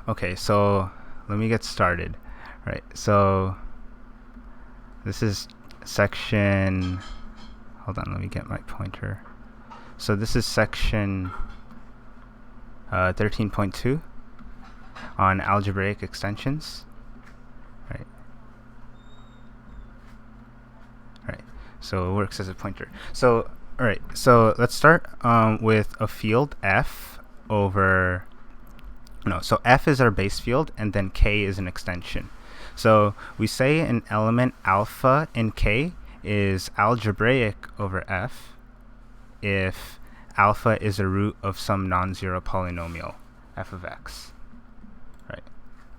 Okay, so let me get started. Right, so this is section, hold on, let me get my pointer. So this is section 13.2 on algebraic extensions. Right. Right. So it works as a pointer. So, all right. So let's start with a field f over. No. So f is our base field, and then k is an extension. So we say an element alpha in k is algebraic over f if alpha is a root of some non-zero polynomial f of x. Right.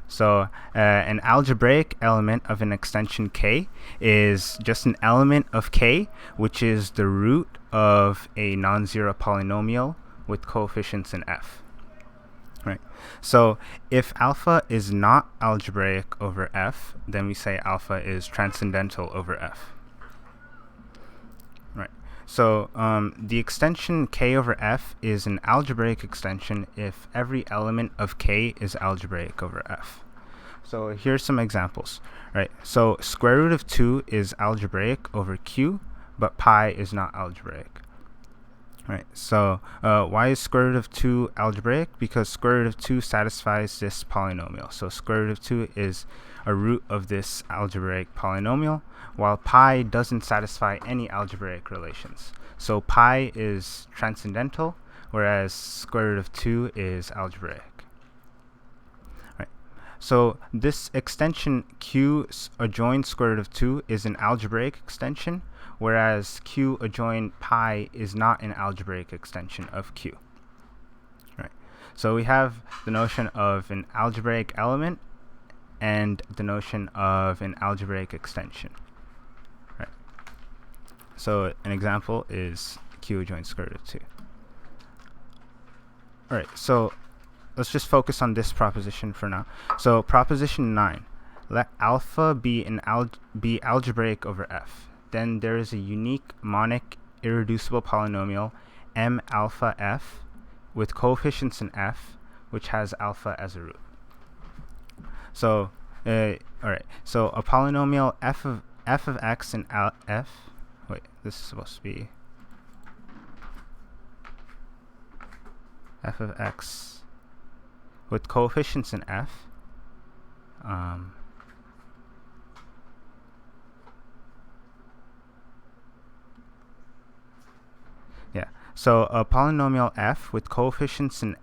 So an algebraic element of an extension k is just an element of k, which is the root of a non-zero polynomial with coefficients in f. Right. So if alpha is not algebraic over f, then we say alpha is transcendental over f. Right. So the extension k over f is an algebraic extension if every element of k is algebraic over f. So here's some examples. Right. So square root of 2 is algebraic over q, but pi is not algebraic. Right. So why is square root of 2 algebraic? Because square root of 2 satisfies this polynomial. So square root of 2 is a root of this algebraic polynomial, while pi doesn't satisfy any algebraic relations. So pi is transcendental, whereas square root of 2 is algebraic. Right. So this extension q adjoin square root of 2 is an algebraic extension, whereas q adjoin pi is not an algebraic extension of q. Right. So we have the notion of an algebraic element and the notion of an algebraic extension. Right. So an example is q adjoins square root of 2. All right. So let's just focus on this proposition for now. So proposition 9, let alpha be be algebraic over f. Then there is a unique monic irreducible polynomial m alpha f with coefficients in f, which has alpha as a root. So, all right. So a polynomial f of x in f. Wait, this is supposed to be f of x with coefficients in f. Yeah. So a polynomial f with coefficients in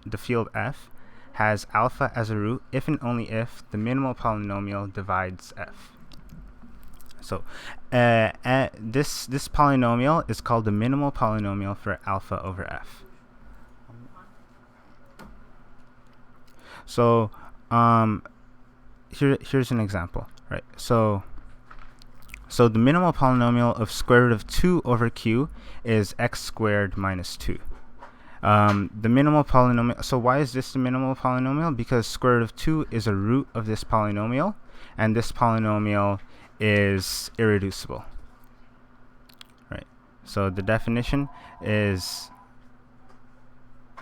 the field f has alpha as a root if and only if the minimal polynomial divides f. So this polynomial is called the minimal polynomial for alpha over f. So here's an example, right? So the minimal polynomial of square root of 2 over q is x squared minus 2. The minimal polynomial, so why is this the minimal polynomial? Because square root of 2 is a root of this polynomial, and this polynomial is irreducible. Right. So the definition is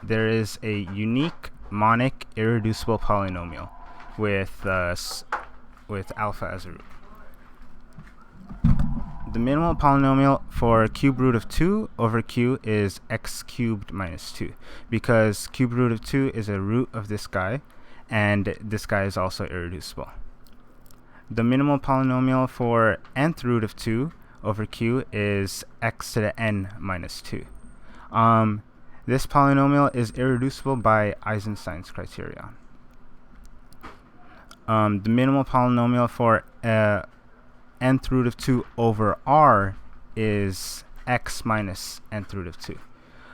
there is a unique monic irreducible polynomial with alpha as a root. The minimal polynomial for cube root of 2 over q is x cubed minus 2, because cube root of 2 is a root of this guy, and this guy is also irreducible. The minimal polynomial for nth root of 2 over q is x to the n minus 2. This polynomial is irreducible by Eisenstein's criterion. The minimal polynomial for nth root of 2 over r is x minus nth root of 2.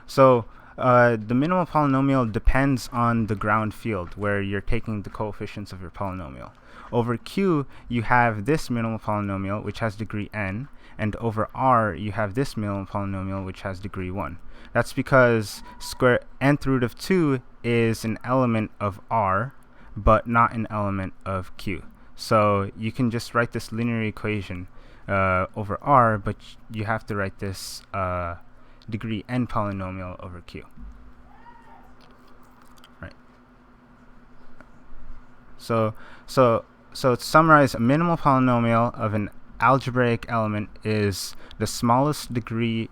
So the minimal polynomial depends on the ground field where you're taking the coefficients of your polynomial. Over q, you have this minimal polynomial, which has degree n, and over r, you have this minimal polynomial, which has degree 1. That's because nth root of 2 is an element of r, but not an element of q. So you can just write this linear equation over r, but you have to write this degree n polynomial over q. Right. So to summarize, a minimal polynomial of an algebraic element is the smallest degree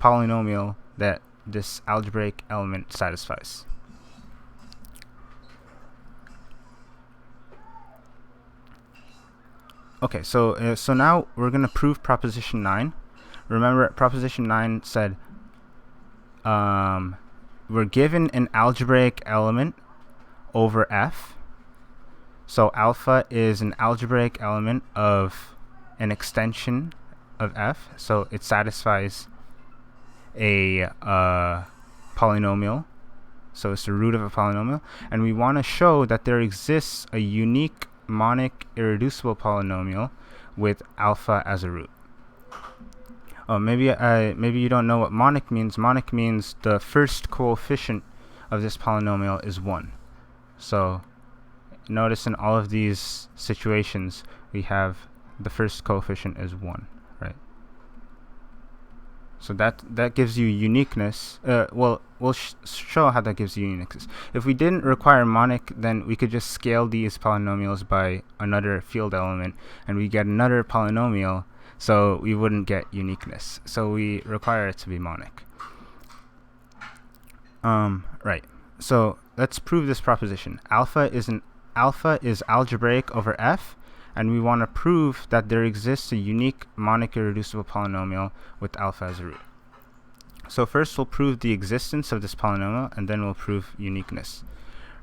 polynomial that this algebraic element satisfies. Okay, so now we're going to prove proposition 9. Remember, proposition 9 said we're given an algebraic element over F. So alpha is an algebraic element of an extension of F. So it satisfies a polynomial. So it's the root of a polynomial. And we want to show that there exists a unique monic irreducible polynomial with alpha as a root. Oh, maybe you don't know what monic means. Monic means the first coefficient of this polynomial is 1. So notice in all of these situations we have the first coefficient is 1, right? So that gives you uniqueness. Well, we'll show how that gives you uniqueness. If we didn't require monic, then we could just scale these polynomials by another field element, and we get another polynomial, so we wouldn't get uniqueness. So we require it to be monic. Right. So let's prove this proposition. Alpha is algebraic over F, and we want to prove that there exists a unique monic irreducible polynomial with alpha as a root. So first we'll prove the existence of this polynomial, and then we'll prove uniqueness.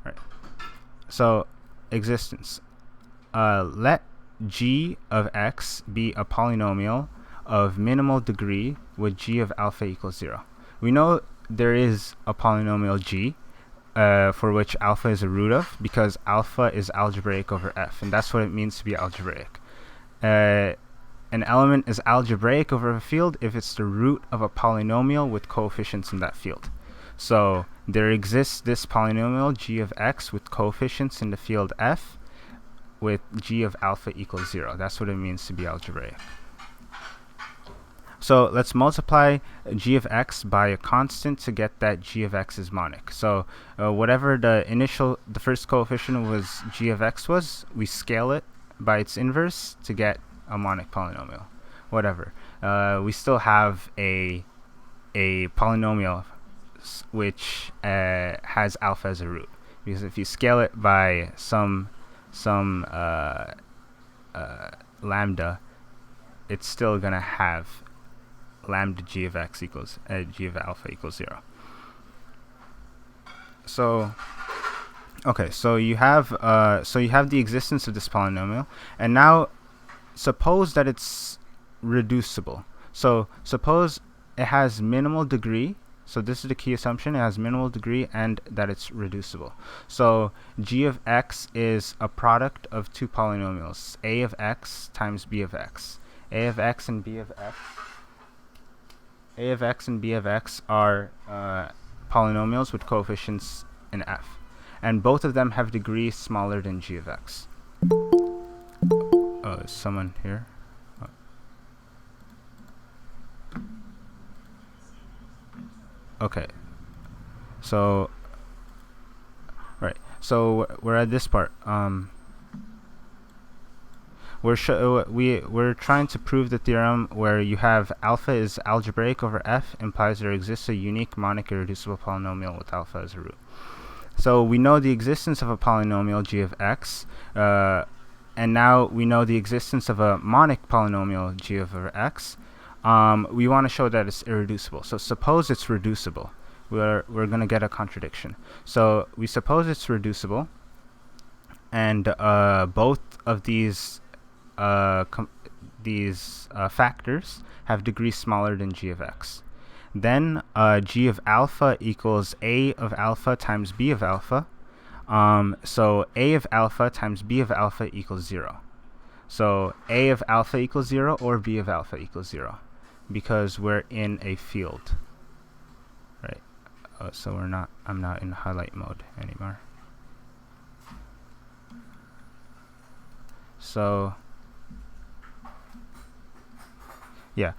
Right. So existence. Let g of x be a polynomial of minimal degree with g of alpha equals 0. We know there is a polynomial g for which alpha is a root of, because alpha is algebraic over F, and that's what it means to be algebraic. An element is algebraic over a field if it's the root of a polynomial with coefficients in that field. So there exists this polynomial g of x with coefficients in the field F with g of alpha equals 0. That's what it means to be algebraic. So let's multiply g of x by a constant to get that g of x is monic. So whatever the first coefficient was g of x was, we scale it by its inverse to get a monic polynomial. Whatever. We still have a polynomial which has alpha as a root, because if you scale it by some lambda, it's still gonna have lambda g of x equals g of alpha equals 0. So okay, so you have the existence of this polynomial, and now suppose that it's reducible. So suppose it has minimal degree. So this is the key assumption: it has minimal degree and that it's reducible. So g of x is a product of two polynomials, a of x times b of x. A of x and b of x are polynomials with coefficients in F, and both of them have degree smaller than g of x. Oh, is someone here? Oh. Okay. So, right. So we're at this part. We're trying to prove the theorem where you have alpha is algebraic over F implies there exists a unique monic irreducible polynomial with alpha as a root. So we know the existence of a polynomial g of x, and now we know the existence of a monic polynomial g over x. We want to show that it's irreducible. So suppose it's reducible. We're going to get a contradiction. So we suppose it's reducible, and both of these factors have degree smaller than g of x. Then g of alpha equals a of alpha times b of alpha. So a of alpha times b of alpha equals 0. So a of alpha equals 0 or b of alpha equals 0, because we're in a field, right? So I'm not in highlight mode anymore. So yeah,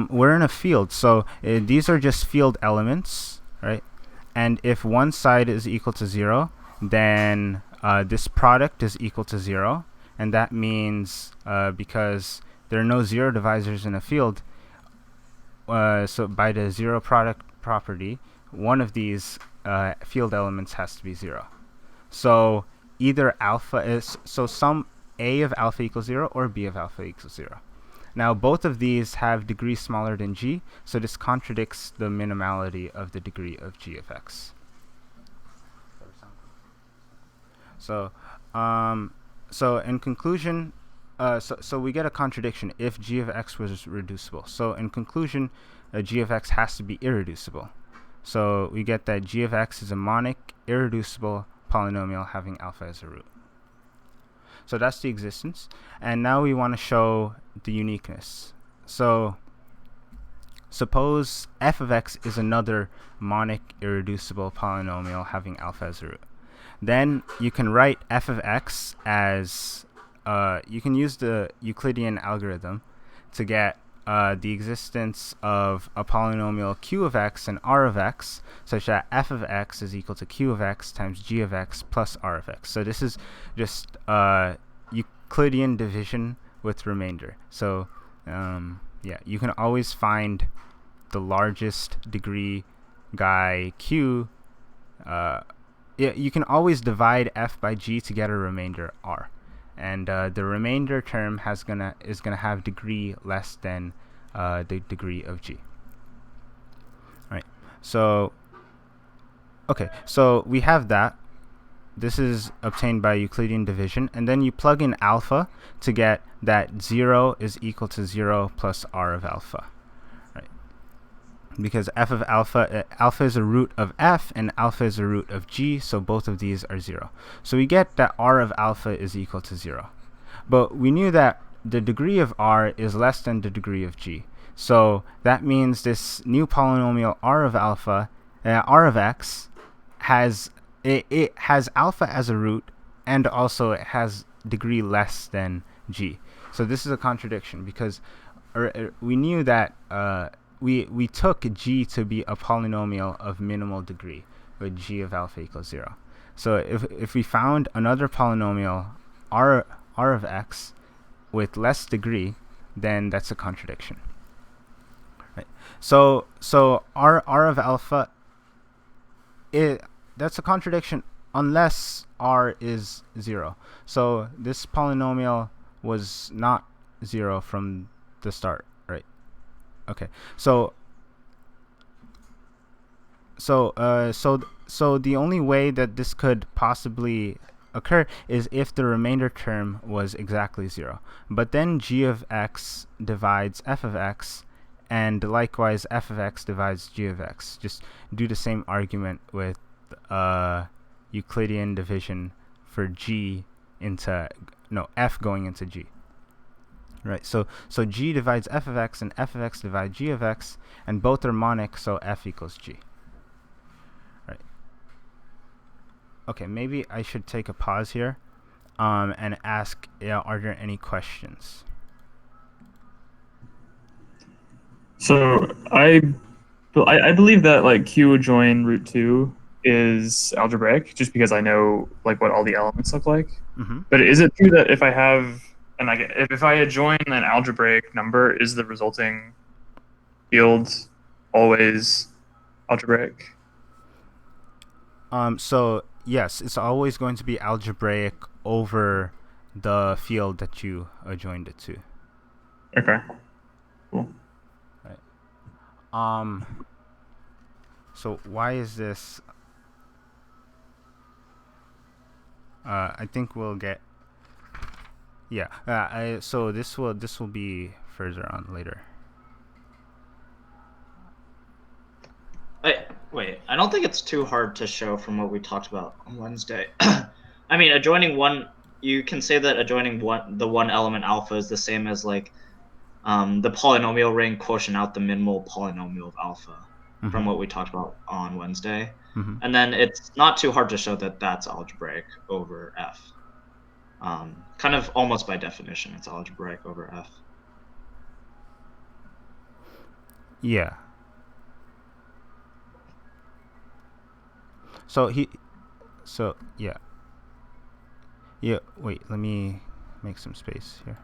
we're in a field, so these are just field elements, right? And if one side is equal to 0, then this product is equal to 0, and that means because there are no zero divisors in a field, so by the zero product property, one of these field elements has to be 0. So either alpha is, so some a of alpha equals 0 or b of alpha equals 0. Now both of these have degree smaller than g, so this contradicts the minimality of the degree of g of x. So, so in conclusion, so we get a contradiction if g of x was reducible. So in conclusion, g of x has to be irreducible. So we get that g of x is a monic, irreducible polynomial having alpha as a root. So that's the existence. And now we want to show the uniqueness. So suppose f of x is another monic, irreducible polynomial having alpha as a root. Then you can write f of x as, you can use the Euclidean algorithm to get the existence of a polynomial q of x and r of x, such that f of x is equal to q of x times g of x plus r of x. So this is just Euclidean division with remainder. So yeah, you can always find the largest degree guy q. You can always divide f by g to get a remainder r, and the remainder term is gonna have degree less than the degree of g. All right. So okay, so we have that. This is obtained by Euclidean division, and then you plug in alpha to get that 0 is equal to 0 plus r of alpha. Because f of alpha, alpha is a root of f and alpha is a root of g, so both of these are 0. So we get that r of alpha is equal to 0. But we knew that the degree of r is less than the degree of g. So that means this new polynomial r of alpha, r of x, has it has alpha as a root, and also it has degree less than g. So this is a contradiction because we knew that we took g to be a polynomial of minimal degree with g of alpha equals 0. So if we found another polynomial r of x with less degree, then that's a contradiction. Right. So r of alpha, that's a contradiction unless r is 0. So this polynomial was not 0 from the start. Okay, so the only way that this could possibly occur is if the remainder term was exactly 0. But then g of x divides f of x, and likewise f of x divides g of x. Just do the same argument with Euclidean division for g into, no, f going into g. Right, so g divides f of x and f of x divides g of x, and both are monic, so f equals g. Right. Okay, maybe I should take a pause here and ask, are there any questions? So I believe that like q join root 2 is algebraic, just because I know like what all the elements look like. Mm-hmm. But is it true that if I have if I adjoin an algebraic number, is the resulting field always algebraic? So yes, it's always going to be algebraic over the field that you adjoined it to. Okay. Cool. Right. So why is this? I think we'll get. Yeah. So this will be further on later. Wait, I don't think it's too hard to show from what we talked about on Wednesday. I mean, adjoining one, you can say that adjoining the one element alpha is the same as like the polynomial ring quotient out the minimal polynomial of alpha, from what we talked about on Wednesday. And then it's not too hard to show that that's algebraic over f. Kind of almost by definition, it's algebraic over f. Yeah. So yeah. Yeah, wait, let me make some space here.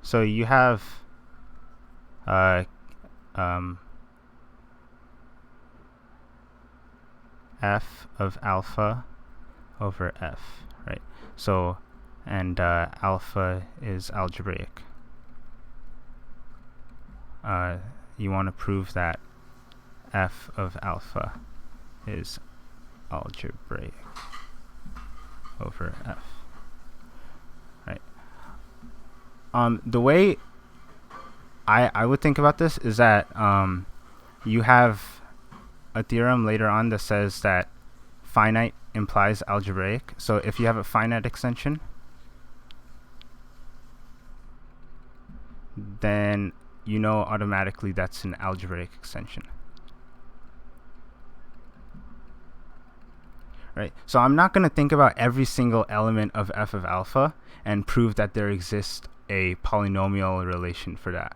So you have f of alpha over f, right? So, and alpha is algebraic. You want to prove that f of alpha is algebraic over f, right? The way I would think about this is that you have a theorem later on that says that finite implies algebraic. So if you have a finite extension, then you know automatically that's an algebraic extension. Right? So I'm not going to think about every single element of f of alpha and prove that there exists a polynomial relation for that.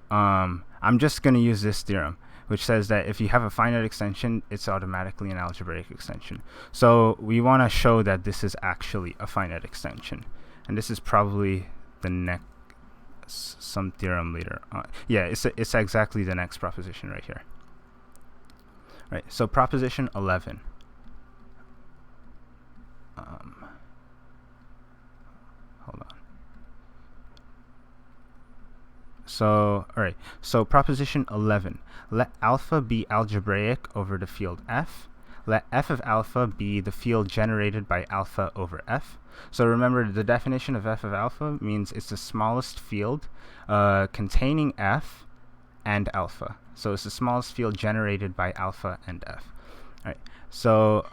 I'm just going to use this theorem, which says that if you have a finite extension, it's automatically an algebraic extension. So we want to show that this is actually a finite extension. And this is probably the next, some theorem later on. Yeah, it's exactly the next proposition right here. Right, so proposition 11. Hold on. So, all right. So proposition 11. Let alpha be algebraic over the field f. Let f of alpha be the field generated by alpha over f. So remember, the definition of f of alpha means it's the smallest field containing f and alpha. So it's the smallest field generated by alpha and f. All right. So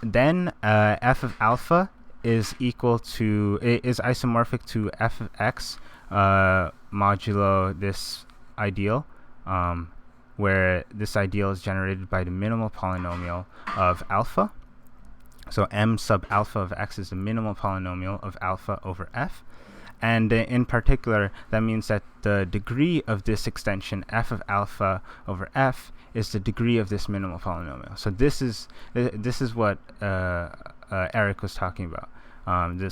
then f of alpha is equal to, is isomorphic to f of x modulo this ideal, where this ideal is generated by the minimal polynomial of alpha. So m sub alpha of x is the minimal polynomial of alpha over f. And in particular, that means that the degree of this extension, f of alpha over f, is the degree of this minimal polynomial. So this is what Eric was talking about.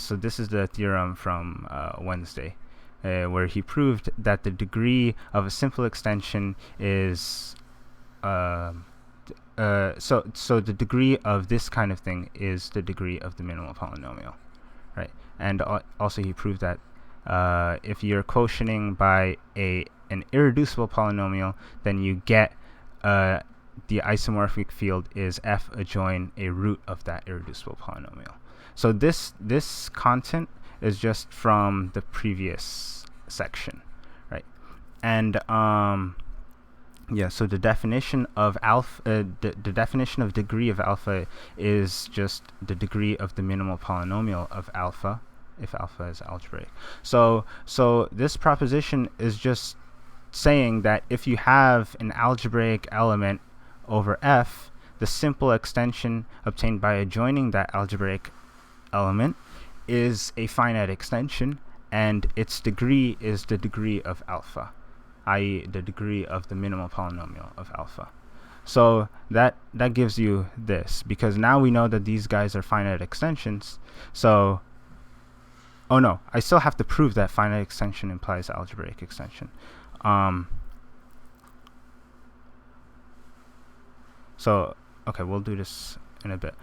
So this is the theorem from Wednesday, where he proved that the degree of a simple extension is so the degree of this kind of thing is the degree of the minimal polynomial, right? And also he proved that if you're quotienting by an irreducible polynomial, then you get the isomorphic field is f adjoin a root of that irreducible polynomial. So this content is just from the previous section, right? And yeah, so the definition of alpha, the definition of degree of alpha is just the degree of the minimal polynomial of alpha, if alpha is algebraic. So this proposition is just saying that if you have an algebraic element over f, the simple extension obtained by adjoining that algebraic element is a finite extension, and its degree is the degree of alpha, i.e. the degree of the minimal polynomial of alpha. So that gives you this, because now we know that these guys are finite extensions. So, oh no, I still have to prove that finite extension implies algebraic extension. So, okay, we'll do this in a bit.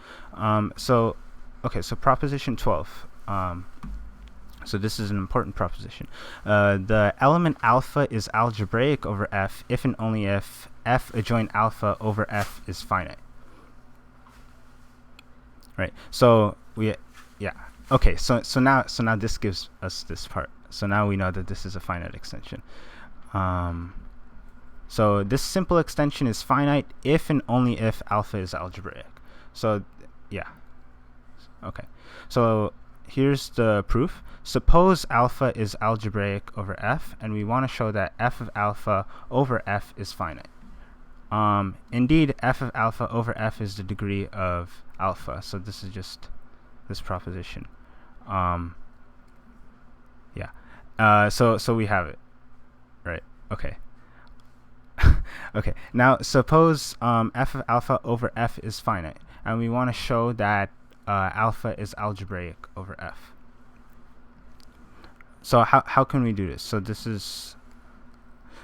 So proposition 12. So this is an important proposition. The element alpha is algebraic over f if and only if f adjoin alpha over f is finite. Right. So okay. So now this gives us this part. So now we know that this is a finite extension. So this simple extension is finite if and only if alpha is algebraic. So yeah. Okay. So here's the proof. Suppose alpha is algebraic over f, and we want to show that f of alpha over f is finite. Indeed, f of alpha over f is the degree of alpha. So this is just this proposition. Yeah. So we have it. Right. Okay. Okay. Now suppose f of alpha over f is finite. and we want to show that alpha is algebraic over f. So how can we do this? So this is,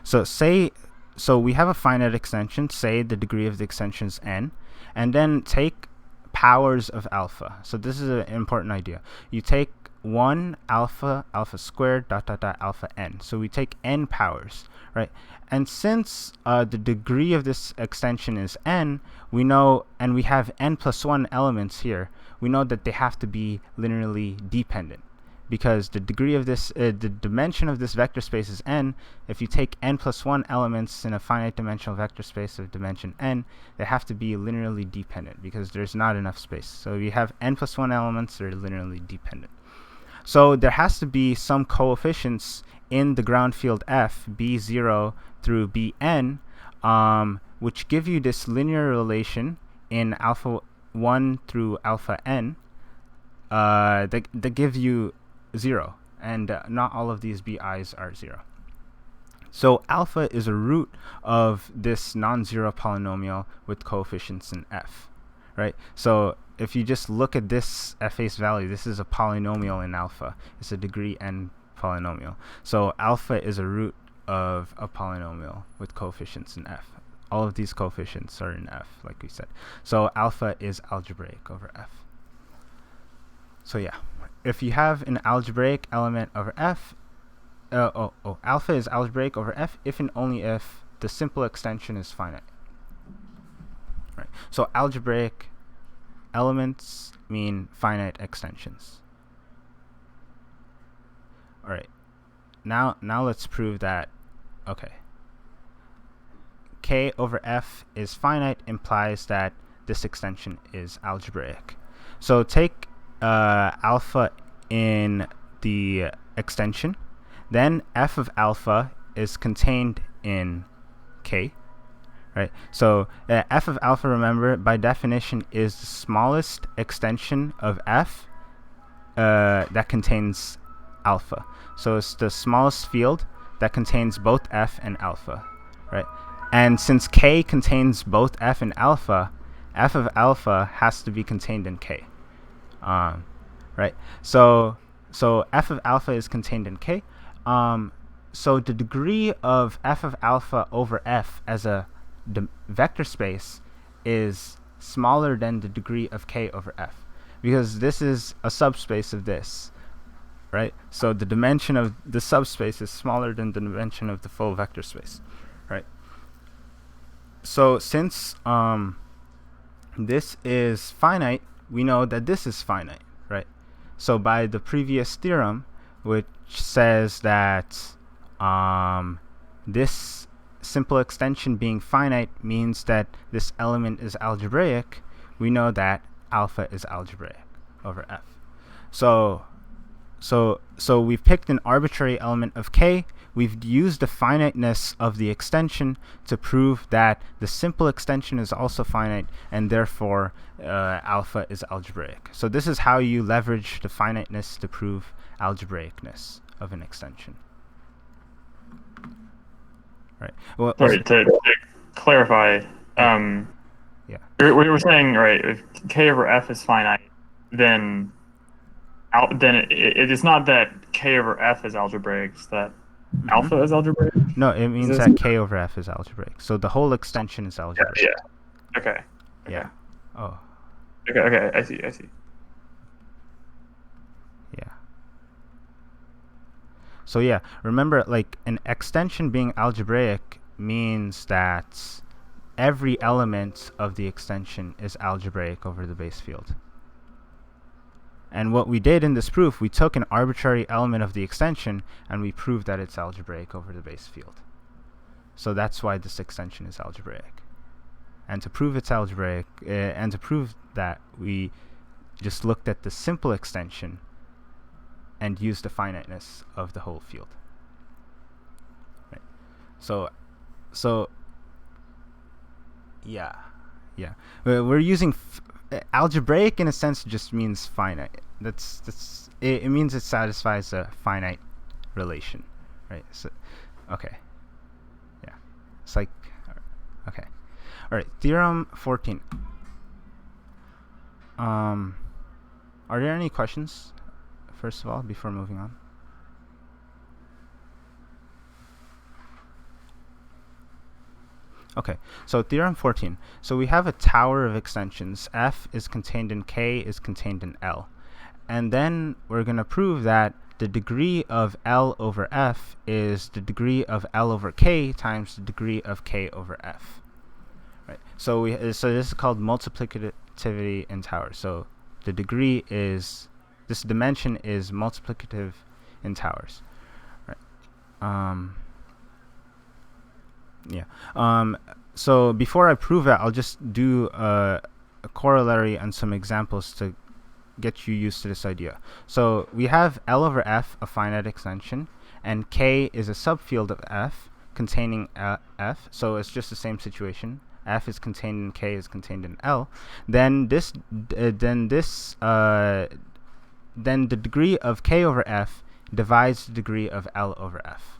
so we have a finite extension, say the degree of the extension is n, and then take powers of alpha. So this is an important idea. You take 1 alpha squared dot dot dot alpha n. So we take n powers, right? And since the degree of this extension is n, we know, and we have n plus 1 elements here, we know that they have to be linearly dependent, because the degree of this, the dimension of this vector space is n. If you take n plus 1 elements in a finite dimensional vector space of dimension n, they have to be linearly dependent because there's not enough space. So you have n plus 1 elements that are linearly dependent. So there has to be some coefficients in the ground field f, b0 through bn, which give you this linear relation in alpha 1 through alpha n, that give you 0, and not all of these bi's are 0. So alpha is a root of this non-zero polynomial with coefficients in f, right? So if you just look at this at face value, this is a polynomial in alpha. It's a degree n polynomial. So alpha is a root of a polynomial with coefficients in f. All of these coefficients are in f, like we said. So alpha is algebraic over f. So yeah, if you have an algebraic element over f, alpha is algebraic over f if and only if the simple extension is finite. Right. So algebraic elements mean finite extensions. All right. Now let's prove that. Okay. K over f is finite implies that this extension is algebraic. So take alpha in the extension, then f of alpha is contained in k, right? So f of alpha, remember, by definition is the smallest extension of f that contains alpha. So it's the smallest field that contains both f and alpha, right? And since k contains both f and alpha, f of alpha has to be contained in k. Right? So f of alpha is contained in k. So the degree of f of alpha over f as a vector space is smaller than the degree of k over f, because this is a subspace of this, right? So the dimension of the subspace is smaller than the dimension of the full vector space, right? So since this is finite, we know that this is finite, right? So by the previous theorem, which says that this simple extension being finite means that this element is algebraic, we know that alpha is algebraic over f. So we've picked an arbitrary element of k. We've used the finiteness of the extension to prove that the simple extension is also finite, and therefore alpha is algebraic. So this is how you leverage the finiteness to prove algebraicness of an extension. Right. Well, sorry, to clarify, yeah. we were saying, right, if k over f is finite, then it is not that k over f is algebraic, it's that alpha is algebraic? No, it means that k over f is algebraic. So the whole extension is algebraic. Yeah. Okay. Yeah. Oh. Okay. I see. Yeah. So yeah, remember, like, an extension being algebraic means that every element of the extension is algebraic over the base field. And what we did in this proof, we took an arbitrary element of the extension and we proved that it's algebraic over the base field. So that's why this extension is algebraic. And to prove it's algebraic, and to prove that, we just looked at the simple extension and used the finiteness of the whole field. Right. So yeah. We're using algebraic in a sense just means finite. It means it satisfies a finite relation, right? So, okay. Yeah. It's like, okay. All right. Theorem 14. Are there any questions, first of all, before moving on? Okay, so theorem 14. So we have a tower of extensions. F is contained in K is contained in L. And then we're going to prove that the degree of L over F is the degree of L over K times the degree of K over F. Right. So this is called multiplicativity in towers. So the degree is, this dimension is multiplicative in towers. Right. So before I prove it, I'll just do a corollary and some examples to get you used to this idea. So we have L over F, a finite extension, and K is a subfield of F containing F. So it's just the same situation. F is contained in K is contained in L. Then the degree of K over F divides the degree of L over F.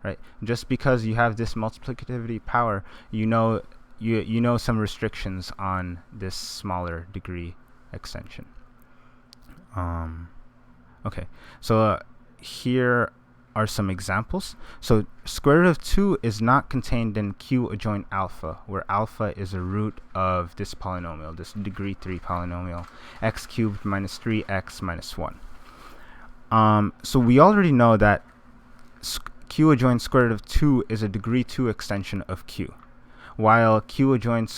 Right? Just because you have this multiplicativity power, you know some restrictions on this smaller degree extension. Okay, so here are some examples. So square root of 2 is not contained in Q adjoint alpha, where alpha is a root of this polynomial, this degree 3 polynomial, x cubed minus 3x minus 1. So we already know that Q adjoint square root of 2 is a degree 2 extension of Q, while Q adjoint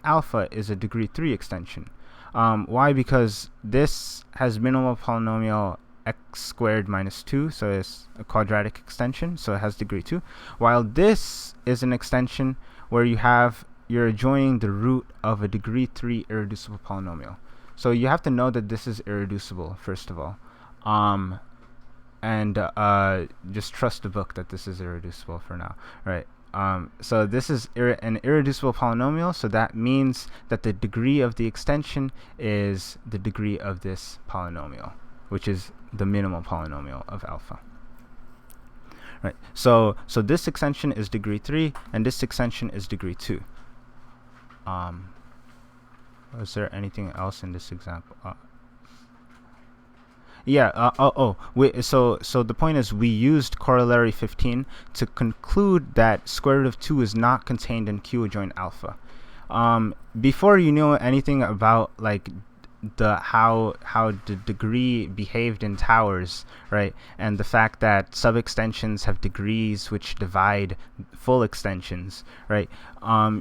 alpha is a degree 3 extension. Why? Because this has minimal polynomial x squared minus 2, so it's a quadratic extension, so it has degree 2, while this is an extension where you're adjoining the root of a degree 3 irreducible polynomial. So you have to know that this is irreducible, first of all. And just trust the book that this is irreducible for now, right? So this is an irreducible polynomial, so that means that the degree of the extension is the degree of this polynomial, which is the minimal polynomial of alpha. Right. So this extension is degree 3, and this extension is degree 2. Is there anything else in this example? So the point is, we used corollary 15 to conclude that square root of 2 is not contained in Q adjoint alpha. Before you knew anything about like how the degree behaved in towers, right, and the fact that sub-extensions have degrees which divide full extensions, right,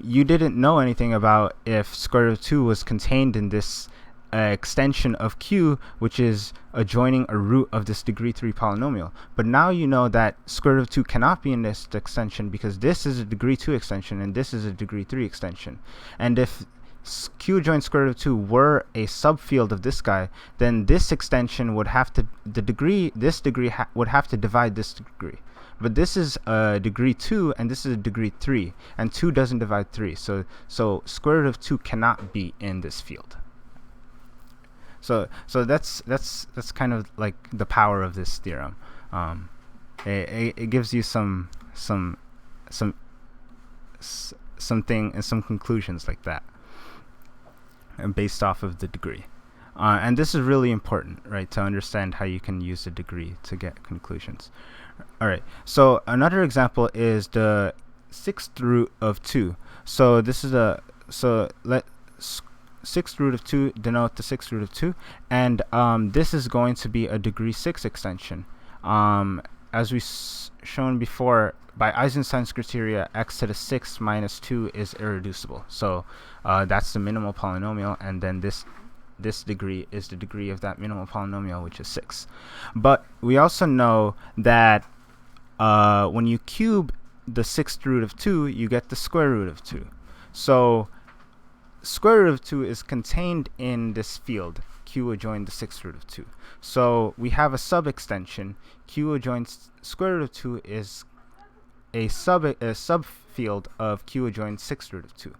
you didn't know anything about if square root of 2 was contained in this extension of Q, which is adjoining a root of this degree 3 polynomial. But now you know that square root of 2 cannot be in this extension because this is a degree 2 extension and this is a degree 3 extension. And if Q adjoint square root of 2 were a subfield of this guy, then this extension would have to, would have to divide this degree. But this is a degree 2 and this is a degree 3, and 2 doesn't divide 3. So square root of 2 cannot be in this field. So that's kind of like the power of this theorem. It gives you some conclusions like that, based off of the degree. And this is really important, right, to understand how you can use the degree to get conclusions. All right. So another example is the sixth root of 2. So this is sixth root of 2 denote the sixth root of 2, and this is going to be a degree 6 extension. As we shown before, by Eisenstein's criteria, x to the 6 minus 2 is irreducible. So that's the minimal polynomial, and then this degree is the degree of that minimal polynomial, which is 6. But we also know that when you cube the sixth root of 2, you get the square root of 2. So square root of 2 is contained in this field, Q adjoin the sixth root of 2. So we have a sub-extension. Q adjoint square root of 2 is a subfield of Q adjoin sixth root of 2.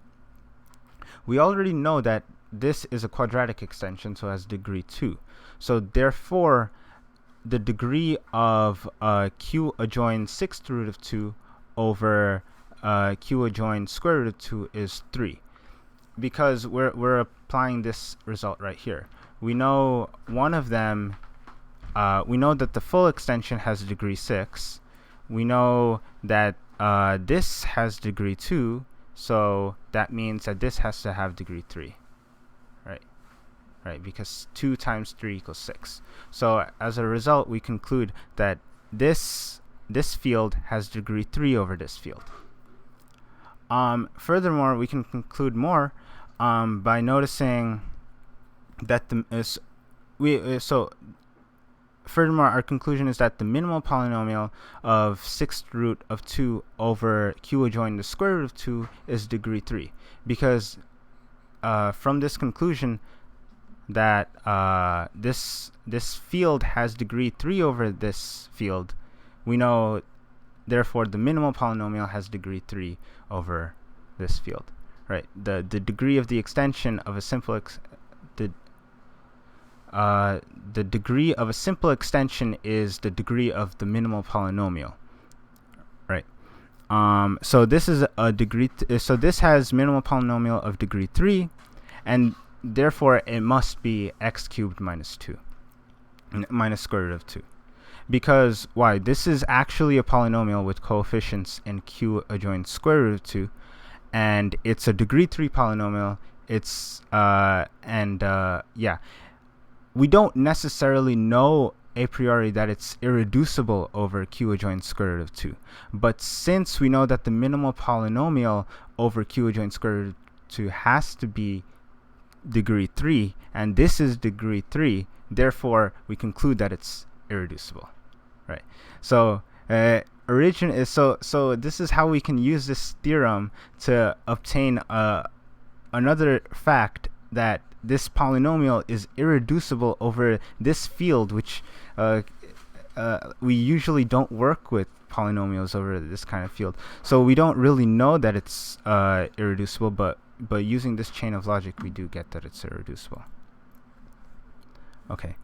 We already know that this is a quadratic extension, so it has degree 2. So therefore, the degree of Q adjoin sixth root of 2 over Q adjoin square root of 2 is 3. because we're applying this result right here. We know one of them. We know that the full extension has degree 6. We know that this has degree 2, so that means that this has to have degree 3, right? Because 2 times 3 equals 6. So as a result, we conclude that this field has degree 3 over this field. Furthermore, we can conclude more by noticing that furthermore, our conclusion is that the minimal polynomial of 6th root of 2 over q adjoining the square root of 2 is degree 3, because from this conclusion that this field has degree 3 over this field, we know therefore the minimal polynomial has degree 3 over this field, right? The degree of the extension of a simple the degree of a simple extension is the degree of the minimal polynomial, right? So this is a degree. So this has minimal polynomial of degree 3, and therefore it must be x cubed minus 2, minus square root of 2. Because why? This is actually a polynomial with coefficients in q adjoins square root of 2, and it's a degree 3 polynomial. It's yeah. We don't necessarily know a priori that it's irreducible over q adjoins square root of 2. But since we know that the minimal polynomial over q adjoins square root of 2 has to be degree 3, and this is degree 3, therefore we conclude that it's irreducible, right? So so this is how we can use this theorem to obtain another fact, that this polynomial is irreducible over this field, which we usually don't work with polynomials over this kind of field. So we don't really know that it's irreducible, but using this chain of logic, we do get that it's irreducible. Okay,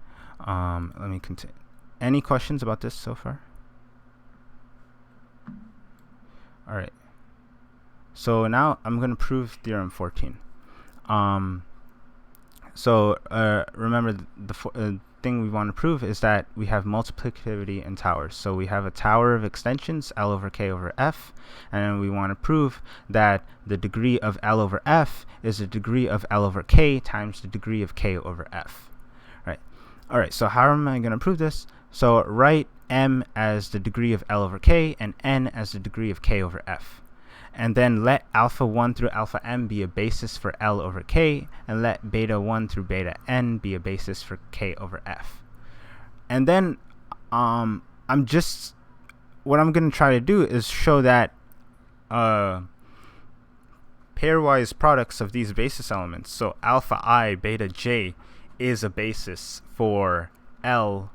let me continue. Any questions about this so far? All right. So now I'm going to prove theorem 14. So remember, the thing we want to prove is that we have multiplicativity in towers. So we have a tower of extensions, L over K over F, and we want to prove that the degree of L over F is the degree of L over K times the degree of K over F. Right. All right, so how am I going to prove this? So write M as the degree of L over K and N as the degree of K over F. And then let alpha 1 through alpha m be a basis for L over K, and let beta 1 through beta n be a basis for K over F. And then what I'm going to try to do is show that pairwise products of these basis elements, so alpha I, beta j, is a basis for L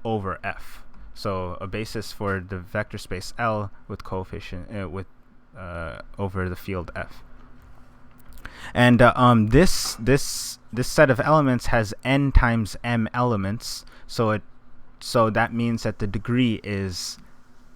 over F. So a basis for the vector space L with coefficient over the field F. And this set of elements has n times m elements, so that means that the degree is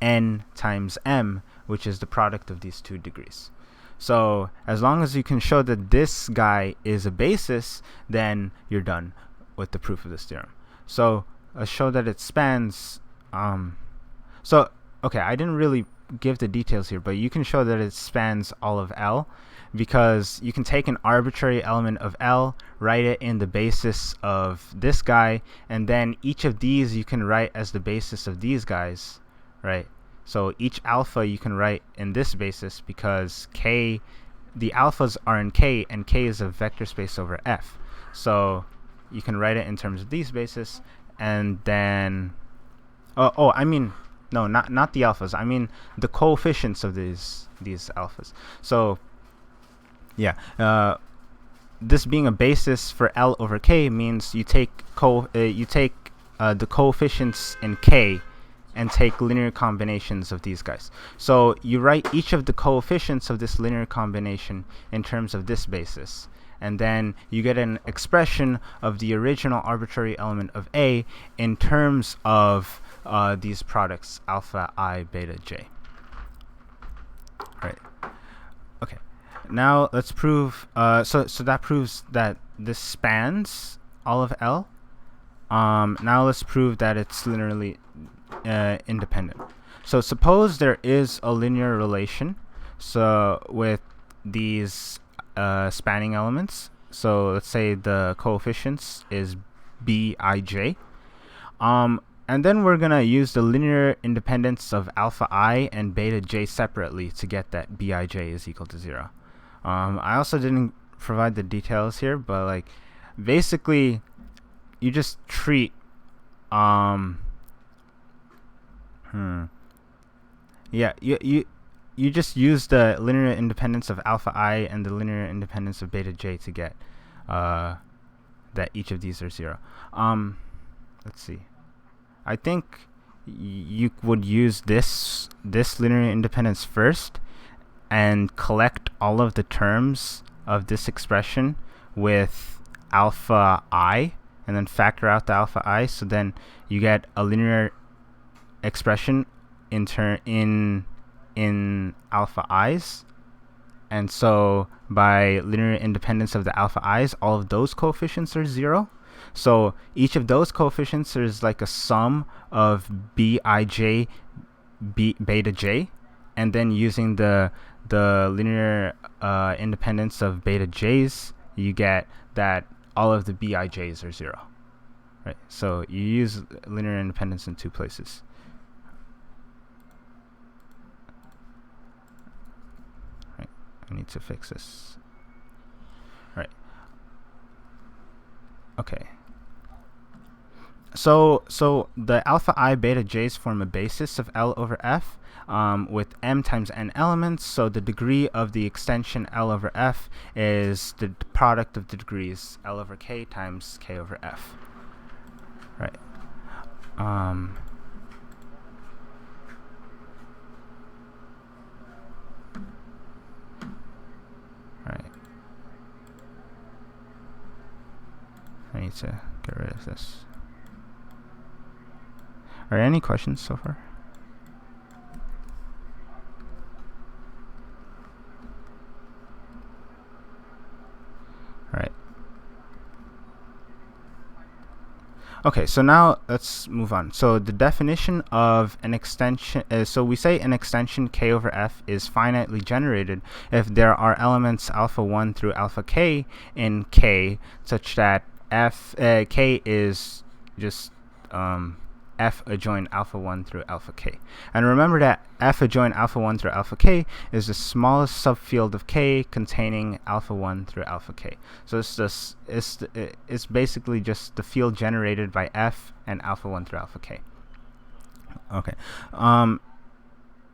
n times m, which is the product of these two degrees. So as long as you can show that this guy is a basis, then you're done with the proof of this theorem. So show that it spans. Okay, I didn't really give the details here, but you can show that it spans all of L, because you can take an arbitrary element of L, write it in the basis of this guy, and then each of these you can write as the basis of these guys, right? So each alpha you can write in this basis, because K, the alphas are in K, and K is a vector space over F. So you can write it in terms of these bases, and then no, not the alphas. I mean the coefficients of these alphas. So yeah, this being a basis for L over K means you take the coefficients in K and take linear combinations of these guys. So you write each of the coefficients of this linear combination in terms of this basis, and then you get an expression of the original arbitrary element of A in terms of these products alpha I beta j. Right. Okay. Now let's prove. So that proves that this spans all of L. Now let's prove that it's linearly independent. So suppose there is a linear relation, so with these spanning elements. So let's say the coefficients is bij. And then we're gonna use the linear independence of alpha I and beta j separately to get that bij is equal to 0. I also didn't provide the details here, but like basically you just treat you just use the linear independence of alpha I and the linear independence of beta j to get that each of these are 0. Let's see. I think you would use this linear independence first and collect all of the terms of this expression with alpha I, and then factor out the alpha I, so then you get a linear expression in alpha i's. And so by linear independence of the alpha i's, all of those coefficients are 0. So each of those coefficients is like a sum of bij beta j, and then using the linear independence of beta j's, you get that all of the bij's are 0. Right? So you use linear independence in two places. Right. I need to fix this. Right. Okay. So the alpha I beta j's form a basis of L over F with m times n elements. So the degree of the extension L over F is the product of the degrees L over K times K over F. Right. Right. I need to get rid of this. Are there any questions so far? All right. Okay, so now let's move on. So the definition of an extension, so we say an extension K over F is finitely generated if there are elements alpha 1 through alpha k in K such that K is just F adjoin alpha 1 through alpha k. And remember that F adjoin alpha 1 through alpha k is the smallest subfield of K containing alpha 1 through alpha k. So it's basically just the field generated by F and alpha 1 through alpha k. Okay.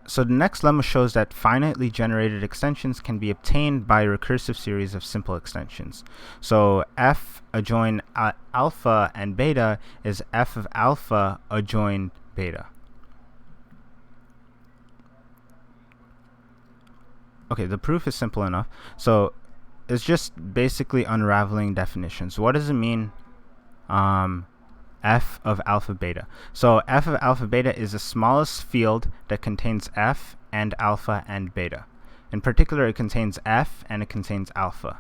So the next lemma shows that finitely generated extensions can be obtained by a recursive series of simple extensions. So F adjoin alpha and beta is F of alpha adjoin beta. Okay, the proof is simple enough. So it's just basically unraveling definitions. What does it mean? F of alpha beta. So F of alpha beta is the smallest field that contains F and alpha and beta. In particular, it contains F and it contains alpha.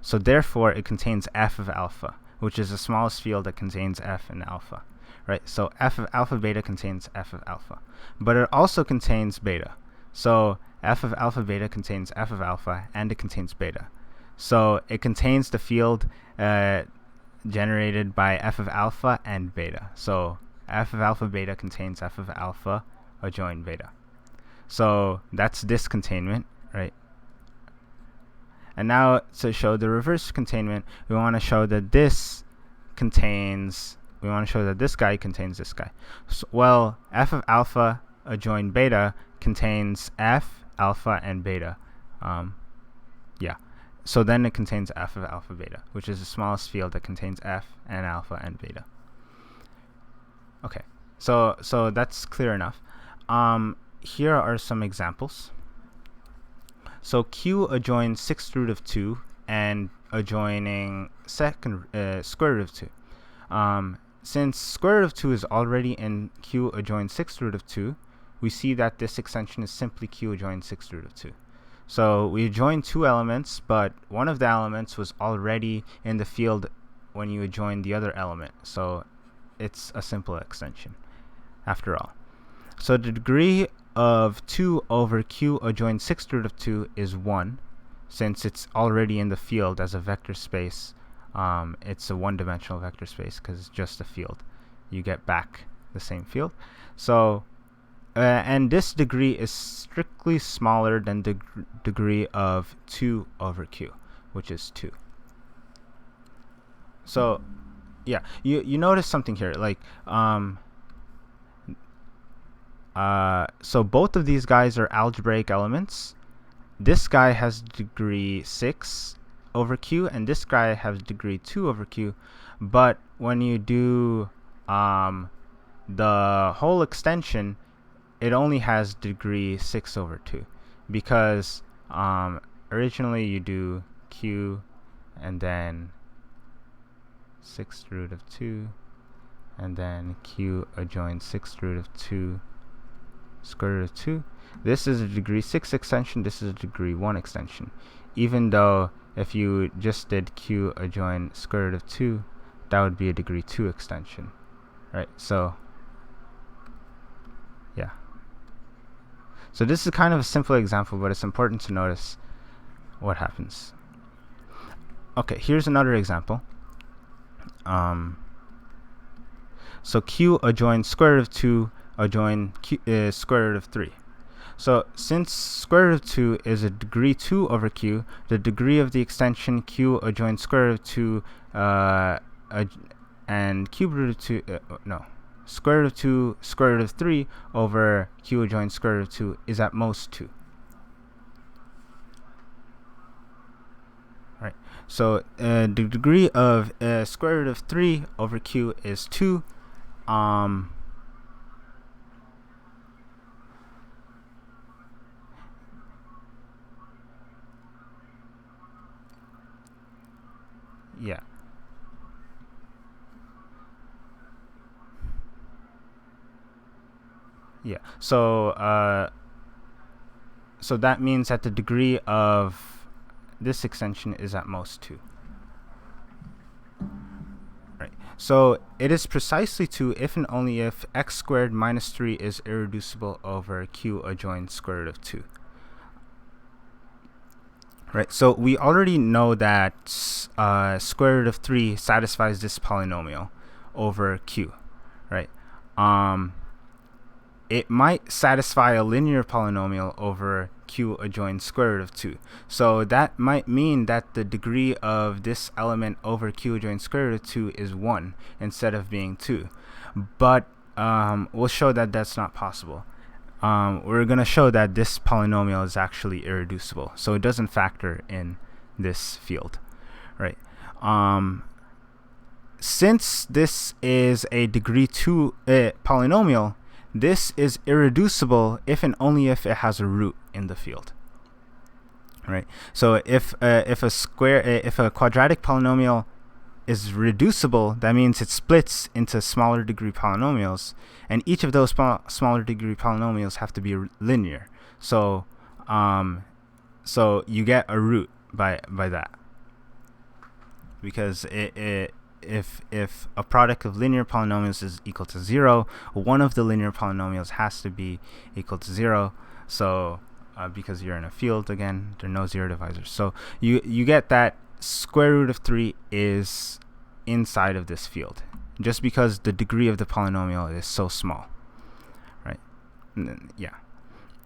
So therefore, it contains F of alpha, which is the smallest field that contains F and alpha. Right? So F of alpha beta contains F of alpha. But it also contains beta. So F of alpha beta contains F of alpha and it contains beta. So it contains the field generated by F of alpha and beta. So F of alpha beta contains F of alpha adjoin beta. So that's this containment, right? And now to show the reverse containment, we want to show that this guy contains this guy. So, well, F of alpha adjoin beta contains F, alpha, and beta. Yeah. So then it contains F of alpha beta, which is the smallest field that contains F and alpha and beta. Okay, so that's clear enough. Here are some examples. So Q adjoins 6th root of 2 and adjoining square root of 2. Since square root of 2 is already in Q adjoins 6th root of 2, we see that this extension is simply Q adjoins 6th root of 2. So we joined two elements, but one of the elements was already in the field when you joined the other element. So it's a simple extension after all. So the degree of 2 over q adjoin 6th root of 2 is 1. Since it's already in the field as a vector space, it's a one-dimensional vector space because it's just a field. You get back the same field. So, and this degree is strictly smaller than the degree of 2 over q, which is 2. So, yeah, you notice something here, like, so both of these guys are algebraic elements. This guy has degree 6 over q, and this guy has degree 2 over q. But when you do the whole extension, it only has degree 6 over 2. Because originally you do q and then 6th root of 2, and then q adjoin 6th root of 2 square root of 2. This is a degree 6 extension, this is a degree 1 extension. Even though if you just did q adjoin square root of 2, that would be a degree 2 extension. Right? So, yeah. So this is kind of a simple example, but it's important to notice what happens. Okay, here's another example. So q adjoin square root of 2 adjoin q, square root of 3. So since square root of 2 is a degree 2 over q, the degree of the extension q adjoin square root of 2 and cube root of 2, square root of 2 square root of 3 over q adjoin square root of 2 is at most 2. Right. So the degree of square root of 3 over q is 2. Yeah. Yeah. So so that means that the degree of this extension is at most 2. Right. So it is precisely 2 if and only if x squared minus 3 is irreducible over q adjoin square root of 2. Right, so we already know that square root of 3 satisfies this polynomial over q, right? It might satisfy a linear polynomial over q adjoin square root of 2. So that might mean that the degree of this element over q adjoin square root of 2 is 1 instead of being 2. But we'll show that that's not possible. We're going to show that this polynomial is actually irreducible, so it doesn't factor in this field, right? Since this is a degree 2 polynomial, this is irreducible if and only if it has a root in the field, right? So if a quadratic polynomial is reducible, that means it splits into smaller degree polynomials, and each of those smaller degree polynomials have to be linear. So so you get a root by that, because if a product of linear polynomials is equal to 0, one of the linear polynomials has to be equal to 0. So because you're in a field, again, there are no zero divisors. So you get that square root of 3 is inside of this field, just because the degree of the polynomial is so small, right? And then, yeah.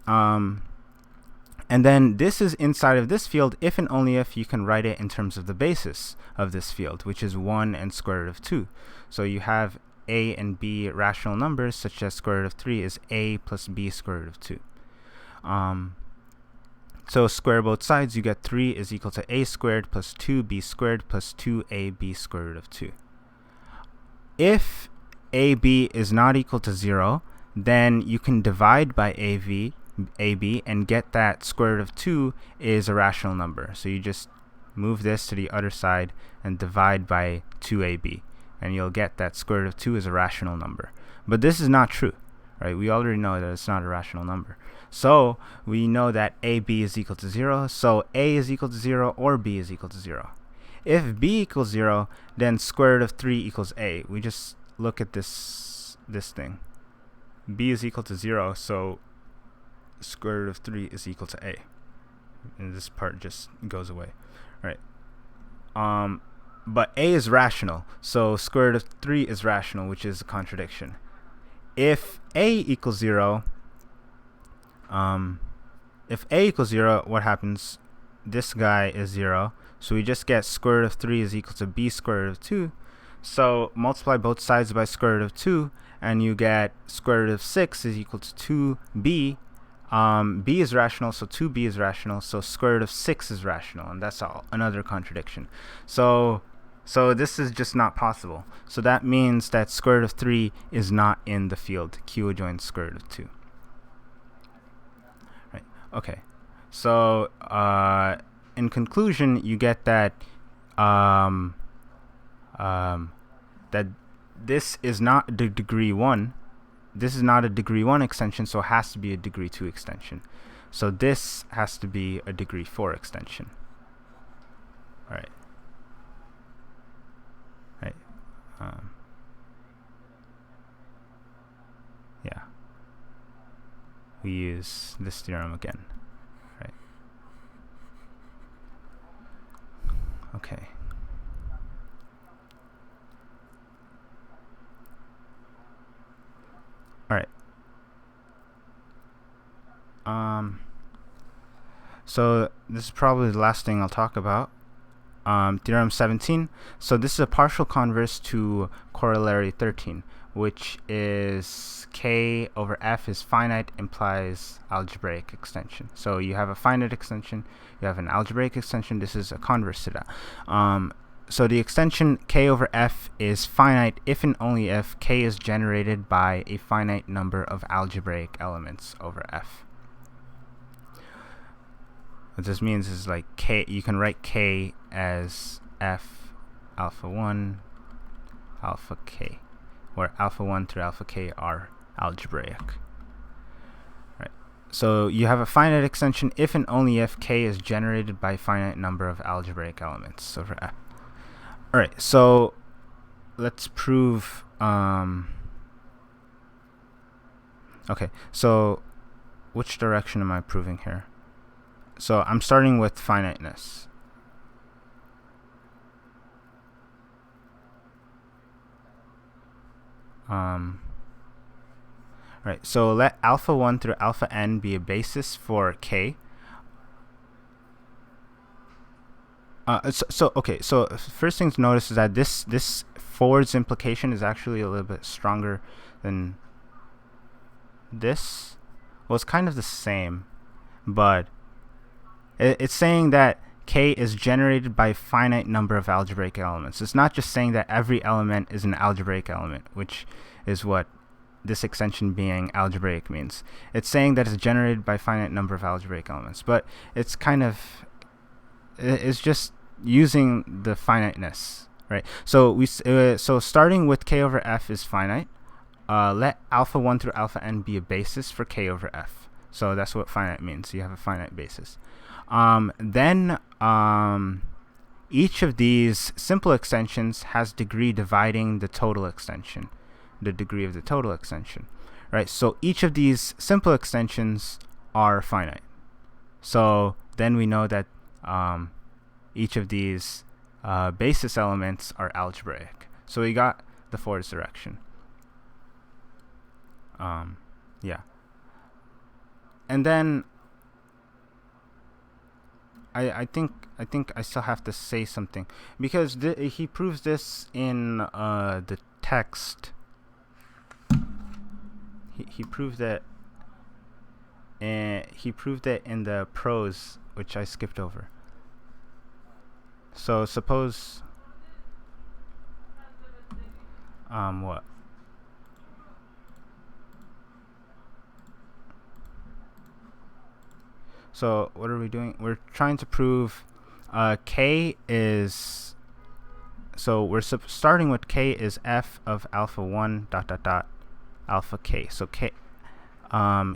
And then this is inside of this field if and only if you can write it in terms of the basis of this field, which is 1 and square root of 2. So you have a and b rational numbers, such as square root of 3 is a plus b square root of 2. So square both sides, you get 3 is equal to a squared plus 2b squared plus 2ab square root of 2. If ab is not equal to 0, then you can divide by ab and get that square root of 2 is a rational number. So you just move this to the other side and divide by 2ab, and you'll get that square root of 2 is a rational number. But this is not true, right? We already know that it's not a rational number. So we know that AB is equal to 0. So A is equal to 0 or B is equal to 0. If B equals 0, then square root of 3 equals A. We just look at this thing. B is equal to 0, so square root of 3 is equal to A. And this part just goes away, right? But A is rational, so square root of 3 is rational, which is a contradiction. If A equals 0, what happens? This guy is 0, so we just get square root of 3 is equal to B square root of 2. So multiply both sides by square root of 2, and you get square root of 6 is equal to 2B. B is rational, so 2B is rational, so square root of 6 is rational, and that's another contradiction. So this is just not possible. So that means that square root of 3 is not in the field Q adjoins square root of 2. Right. Okay. So in conclusion, you get that that this is not the degree 1. This is not a degree 1 extension, so it has to be a degree 2 extension. So this has to be a degree 4 extension. All right. Right. Yeah. We use this theorem again. Right. Okay. All right. So this is probably the last thing I'll talk about. Theorem 17. So this is a partial converse to corollary 13, which is K over F is finite implies algebraic extension. So you have a finite extension, you have an algebraic extension. This is a converse to that. So the extension K over F is finite if and only if K is generated by a finite number of algebraic elements over F. What this means is like K, you can write K as F alpha 1 alpha K, where alpha 1 through alpha K are algebraic. Right. So you have a finite extension if and only if K is generated by a finite number of algebraic elements over F. All right, so let's prove. Okay, so which direction am I proving here? So I'm starting with finiteness. Right, so let alpha 1 through alpha n be a basis for K. Okay, so first thing to notice is that this forwards implication is actually a little bit stronger than this. Well, it's kind of the same, but it's saying that K is generated by a finite number of algebraic elements. It's not just saying that every element is an algebraic element, which is what this extension being algebraic means. It's saying that it's generated by a finite number of algebraic elements, but it's kind of, it's just using the finiteness, right? So so starting with K over F is finite. Let alpha 1 through alpha n be a basis for K over F. So that's what finite means. You have a finite basis. Then each of these simple extensions has degree dividing the total extension, the degree of the total extension, right? So each of these simple extensions are finite. So then we know that each of these basis elements are algebraic. So we got the forwards direction. Yeah. And then I think I still have to say something, because he proves this in the text. He proved that, and he proved it in the prose, which I skipped over. So suppose what? So what are we doing? We're trying to prove K is, so we're starting with K is F of alpha 1 dot dot dot alpha K. So K,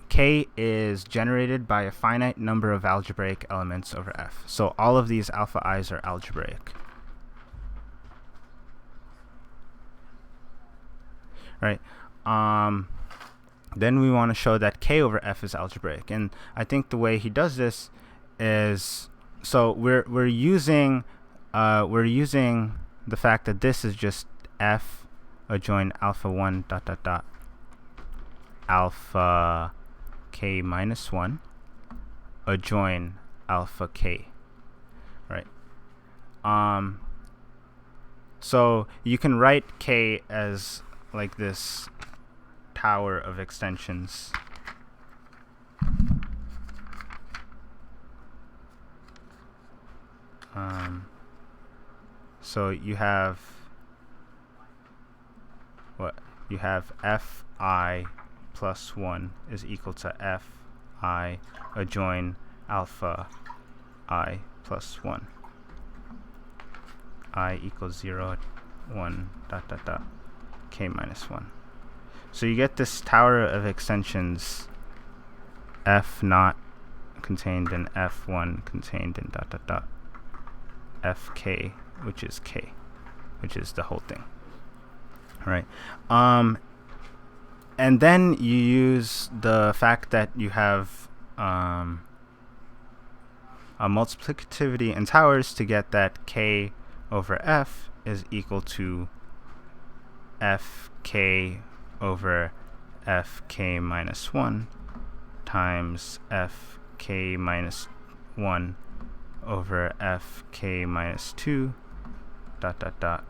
K is generated by a finite number of algebraic elements over F. So all of these alpha i's are algebraic. Right? Then we want to show that K over F is algebraic. And I think the way he does this is, so we're using the fact that this is just F adjoin alpha 1 dot dot dot alpha K minus 1 adjoin alpha K, right? So you can write K as like this tower of extensions. So you have what? You have Fi plus 1 is equal to Fi adjoin alpha I plus 1. I equals 0, 1, dot, dot, dot, K minus 1. So you get this tower of extensions, F naught contained in F1 contained in dot, dot, dot, Fk, which is K, which is the whole thing. All right. And then you use the fact that you have a multiplicativity in towers to get that K over F is equal to Fk over Fk minus 1 times Fk minus 1 over Fk minus 2 dot dot dot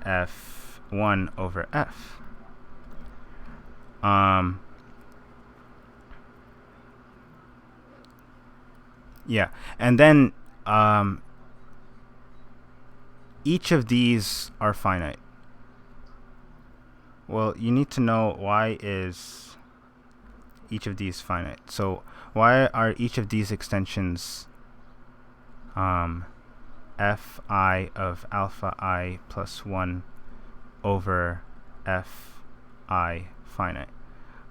F1 over F. Yeah, and then each of these are finite. Well, you need to know why is each of these finite. So why are each of these extensions Fi of alpha I plus 1 over Fi finite?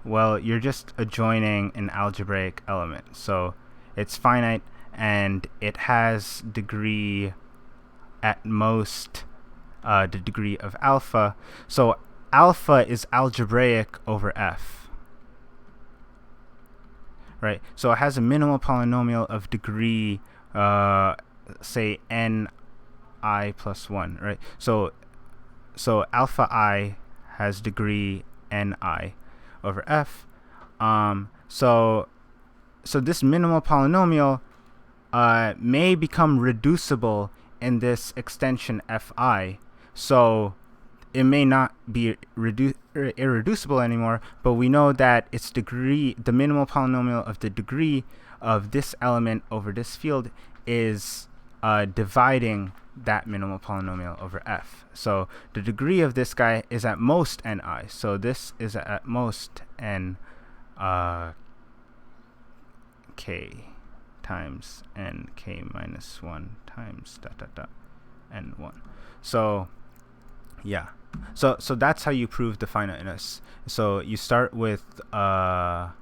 Well, you're just adjoining an algebraic element. So it's finite and it has degree at most the degree of alpha. So alpha is algebraic over F. Right? So it has a minimal polynomial of degree say ni plus 1, right? So alpha I has degree ni over F. So this minimal polynomial may become reducible in this extension Fi. So it may not be irreducible anymore, but we know that its degree, the minimal polynomial of the degree of this element over this field, is dividing that minimal polynomial over F. So the degree of this guy is at most ni. So this is at most n k times n k minus 1 times dot dot dot n1. So yeah, so that's how you prove the finiteness. So you start with the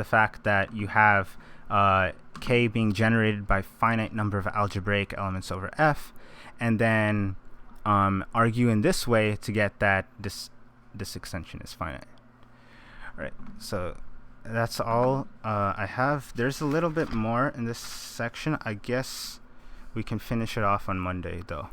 fact that you have K being generated by finite number of algebraic elements over F, and then argue in this way to get that this extension is finite. All right, so that's all I have. There's a little bit more in this section. I guess we can finish it off on Monday, though.